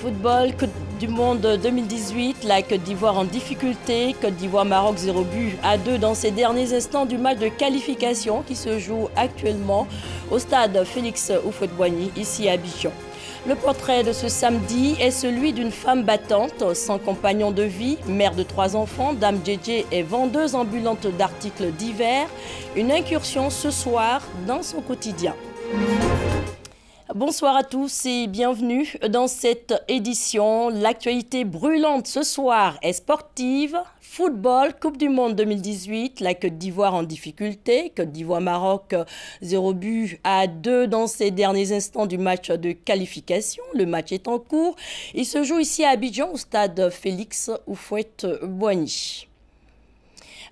Football, Coupe du Monde 2018, la Côte d'Ivoire en difficulté. Côte d'Ivoire-Maroc 0 but à 2 dans ces derniers instants du match de qualification qui se joue actuellement au stade Félix Houphouët-Boigny, ici à Abidjan. Le portrait de ce samedi est celui d'une femme battante, sans compagnon de vie, mère de 3 enfants. Dame Djedje est vendeuse ambulante d'articles divers. Une incursion ce soir dans son quotidien. Bonsoir à tous et bienvenue dans cette édition. L'actualité brûlante ce soir est sportive. Football, Coupe du Monde 2018, la Côte d'Ivoire en difficulté. Côte d'Ivoire-Maroc, 0 but à 2 dans ces derniers instants du match de qualification. Le match est en cours. Il se joue ici à Abidjan au stade Félix Houphouët-Boigny.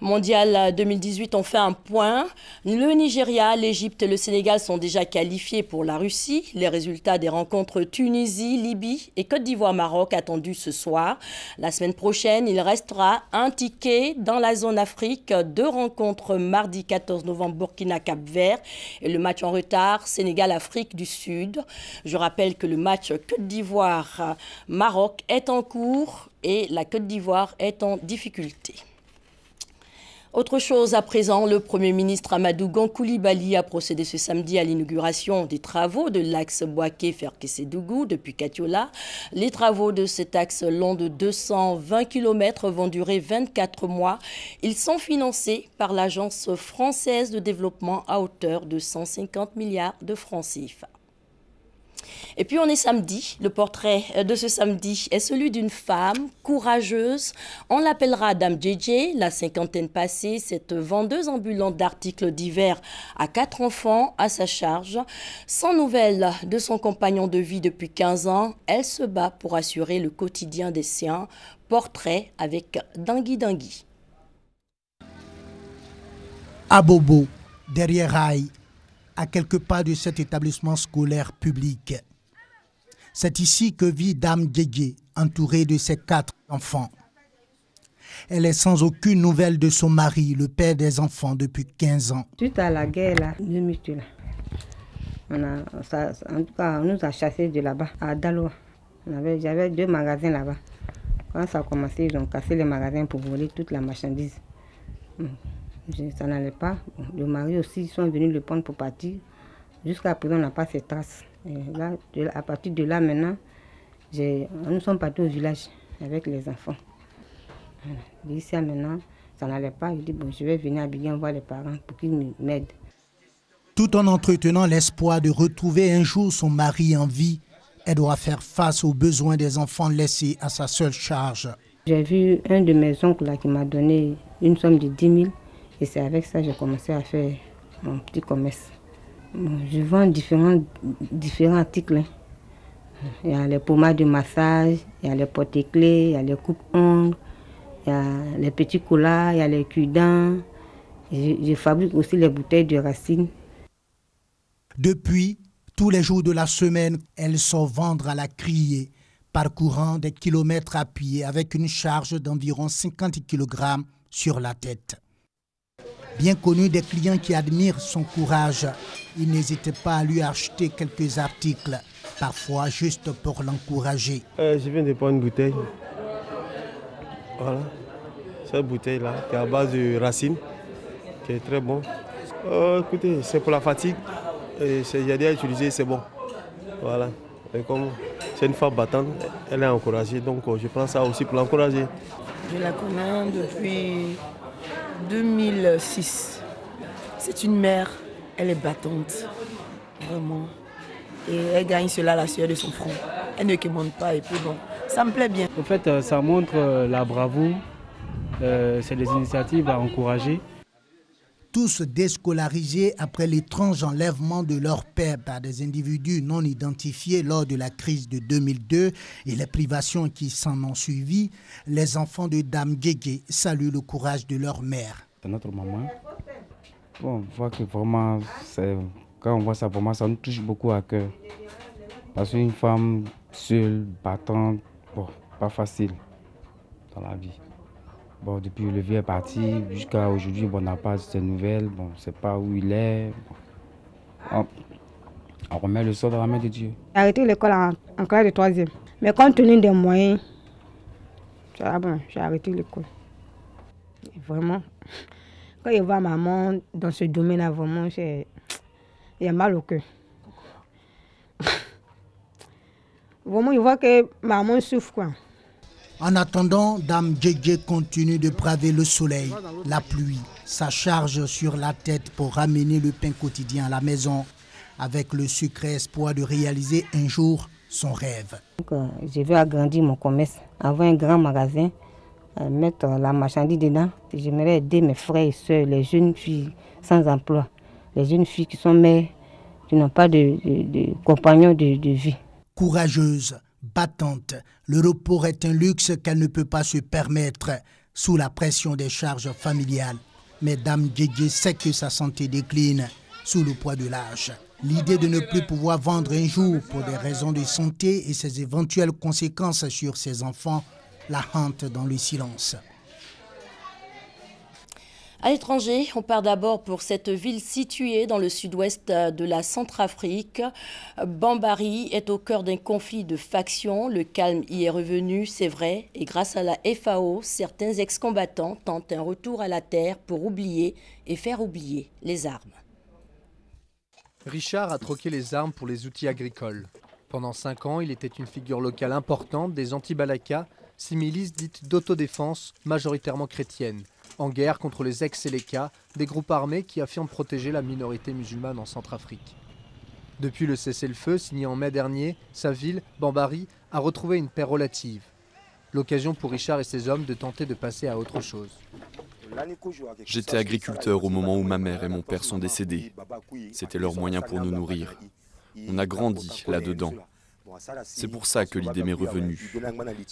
Mondial 2018, on fait un point. Le Nigeria, l'Égypte et le Sénégal sont déjà qualifiés pour la Russie. Les résultats des rencontres Tunisie, Libye et Côte d'Ivoire-Maroc attendus ce soir. La semaine prochaine, il restera un ticket dans la zone Afrique. 2 rencontres mardi 14 novembre Burkina-Cap-Vert et le match en retard Sénégal-Afrique du Sud. Je rappelle que le match Côte d'Ivoire-Maroc est en cours et la Côte d'Ivoire est en difficulté. Autre chose à présent, le Premier ministre Amadou Gon Coulibaly a procédé ce samedi à l'inauguration des travaux de l'axe Bouaké-Ferkessédougou depuis Katiola. Les travaux de cet axe long de 220 km vont durer 24 mois. Ils sont financés par l'Agence française de développement à hauteur de 150 milliards de francs CFA. Et puis on est samedi, le portrait de ce samedi est celui d'une femme courageuse. On l'appellera Dame Djedje, la cinquantaine passée, cette vendeuse ambulante d'articles divers a 4 enfants à sa charge. Sans nouvelles de son compagnon de vie depuis 15 ans, elle se bat pour assurer le quotidien des siens. Portrait avec Dangui Dangui. À Bobo, derrière Rail, à quelques pas de cet établissement scolaire public. C'est ici que vit Dame Djedje, entourée de ses 4 enfants. Elle est sans aucune nouvelle de son mari, le père des enfants, depuis 15 ans. Suite à la guerre, là, en tout cas, on nous a chassés de là-bas, à Daloa. J'avais 2 magasins là-bas. Quand ça a commencé, ils ont cassé les magasins pour voler toute la marchandise. Ça n'allait pas. Le mari aussi, ils sont venus le prendre pour partir. Jusqu'à présent, on n'a pas ces traces. Et là, à partir de là, maintenant, nous sommes partis au village avec les enfants. D'ici à maintenant, ça n'allait pas. Je dis, bon, je vais venir à Abidjan voir les parents pour qu'ils m'aident. Tout en entretenant l'espoir de retrouver un jour son mari en vie, elle doit faire face aux besoins des enfants laissés à sa seule charge. J'ai vu un de mes oncles là, qui m'a donné une somme de 10 000. Et c'est avec ça que j'ai commencé à faire mon petit commerce. Bon, je vends différents articles. Il y a les pommades de massage, il y a les porte-clés, il y a les coupes-ongles, il y a les petits colas, il y a les cure-dents. Je fabrique aussi les bouteilles de racines. Depuis, tous les jours de la semaine, elle sort vendre à la criée, parcourant des kilomètres à pied avec une charge d'environ 50 kg sur la tête. Bien connu des clients qui admirent son courage, ils n'hésitaient pas à lui acheter quelques articles, parfois juste pour l'encourager. Je viens de prendre une bouteille. Voilà, cette bouteille-là qui est à base de racines, qui est très bon. Écoutez, c'est pour la fatigue, j'ai déjà utilisé, c'est bon. Voilà, et comme c'est une femme battante, elle est encouragée, donc je prends ça aussi pour l'encourager. Je la connais depuis 2006. C'est une mère, elle est battante, vraiment. Et elle gagne cela à la sueur de son front. Elle ne quémande pas et puis bon, ça me plaît bien. En fait, ça montre la bravoure, c'est des initiatives à encourager. Tous déscolarisés après l'étrange enlèvement de leur père par des individus non identifiés lors de la crise de 2002 et les privations qui s'en ont suivi, les enfants de Dame Djedje saluent le courage de leur mère. C'est notre maman. Bon, on voit que vraiment, quand on voit ça, vraiment, ça nous touche beaucoup à cœur. Parce qu'une femme seule, battante, bon, pas facile dans la vie. Bon, depuis le vieux est parti, jusqu'à aujourd'hui, bon, on n'a pas de ses nouvelles, bon, on ne sait pas où il est. Bon. On remet le sort dans la main de Dieu. J'ai arrêté l'école en classe de 3e. Mais compte tenu des moyens, bon, j'ai arrêté l'école. Vraiment, quand je vois maman dans ce domaine-là, vraiment, il y a mal au cœur. Vraiment, je vois que maman souffre, quoi. En attendant, Dame Djedje continue de braver le soleil, la pluie, sa charge sur la tête pour ramener le pain quotidien à la maison, avec le secret espoir de réaliser un jour son rêve. Donc, je veux agrandir mon commerce, avoir un grand magasin, mettre la marchandise dedans. J'aimerais aider mes frères et soeurs, les jeunes filles sans emploi, les jeunes filles qui sont mères, qui n'ont pas de compagnons de vie. Courageuse, battante, le repos est un luxe qu'elle ne peut pas se permettre sous la pression des charges familiales. Mais Dame Djedje sait que sa santé décline sous le poids de l'âge. L'idée de ne plus pouvoir vendre un jour pour des raisons de santé et ses éventuelles conséquences sur ses enfants la hante dans le silence. À l'étranger, on part d'abord pour cette ville située dans le sud-ouest de la Centrafrique. Bambari est au cœur d'un conflit de factions. Le calme y est revenu, c'est vrai, et grâce à la FAO, certains ex-combattants tentent un retour à la terre pour oublier et faire oublier les armes. Richard a troqué les armes pour les outils agricoles. Pendant 5 ans, il était une figure locale importante des anti-Balaka, ces milices dites d'autodéfense, majoritairement chrétiennes, en guerre contre les ex-Séléka, des groupes armés qui affirment protéger la minorité musulmane en Centrafrique. Depuis le cessez-le-feu signé en mai dernier, sa ville, Bambari, a retrouvé une paix relative. L'occasion pour Richard et ses hommes de tenter de passer à autre chose. J'étais agriculteur au moment où ma mère et mon père sont décédés. C'était leur moyen pour nous nourrir. On a grandi là-dedans. C'est pour ça que l'idée m'est revenue.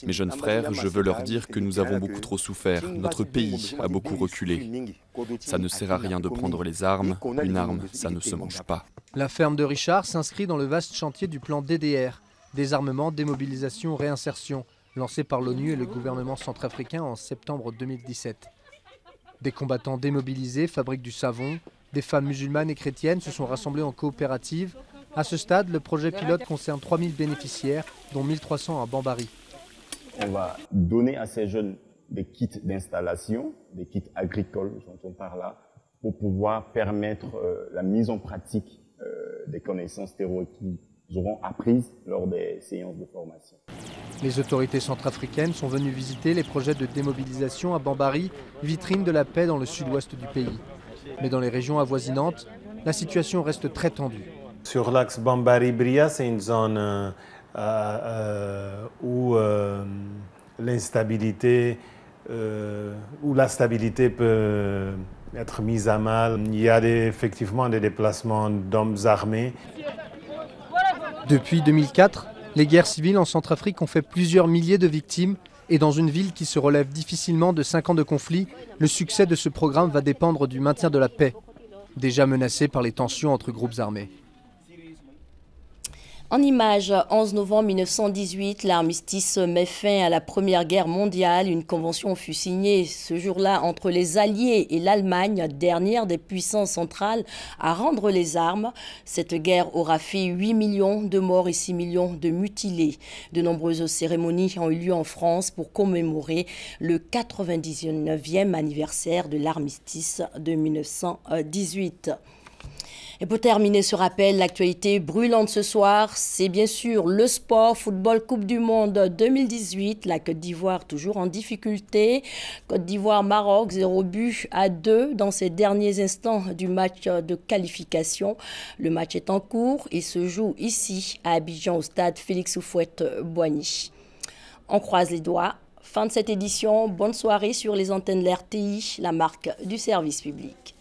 Mes jeunes frères, je veux leur dire que nous avons beaucoup trop souffert. Notre pays a beaucoup reculé. Ça ne sert à rien de prendre les armes. Une arme, ça ne se mange pas. La ferme de Richard s'inscrit dans le vaste chantier du plan DDR, désarmement, démobilisation, réinsertion, lancé par l'ONU et le gouvernement centrafricain en septembre 2017. Des combattants démobilisés fabriquent du savon. Des femmes musulmanes et chrétiennes se sont rassemblées en coopérative. À ce stade, le projet pilote concerne 3000 bénéficiaires, dont 1300 à Bambari. On va donner à ces jeunes des kits d'installation, des kits agricoles, j'entends par là, pour pouvoir permettre la mise en pratique des connaissances théoriques qu'ils auront apprises lors des séances de formation. Les autorités centrafricaines sont venues visiter les projets de démobilisation à Bambari, vitrine de la paix dans le sud-ouest du pays. Mais dans les régions avoisinantes, la situation reste très tendue. Sur l'axe Bambari-Bria, c'est une zone où l'instabilité, où la stabilité peut être mise à mal. Il y a effectivement des déplacements d'hommes armés. Depuis 2004, les guerres civiles en Centrafrique ont fait plusieurs milliers de victimes. Et dans une ville qui se relève difficilement de 5 ans de conflit, le succès de ce programme va dépendre du maintien de la paix, déjà menacée par les tensions entre groupes armés. En images, 11 novembre 1918, l'armistice met fin à la Première Guerre mondiale. Une convention fut signée ce jour-là entre les Alliés et l'Allemagne, dernière des puissances centrales à rendre les armes. Cette guerre aura fait 8 millions de morts et 6 millions de mutilés. De nombreuses cérémonies ont eu lieu en France pour commémorer le 99e anniversaire de l'armistice de 1918. Et pour terminer ce rappel, l'actualité brûlante ce soir, c'est bien sûr le sport, football Coupe du Monde 2018, la Côte d'Ivoire toujours en difficulté. Côte d'Ivoire-Maroc, 0-2 dans ces derniers instants du match de qualification. Le match est en cours et se joue ici à Abidjan au stade Félix Houphouët-Boigny. On croise les doigts. Fin de cette édition, bonne soirée sur les antennes de l'RTI, la marque du service public.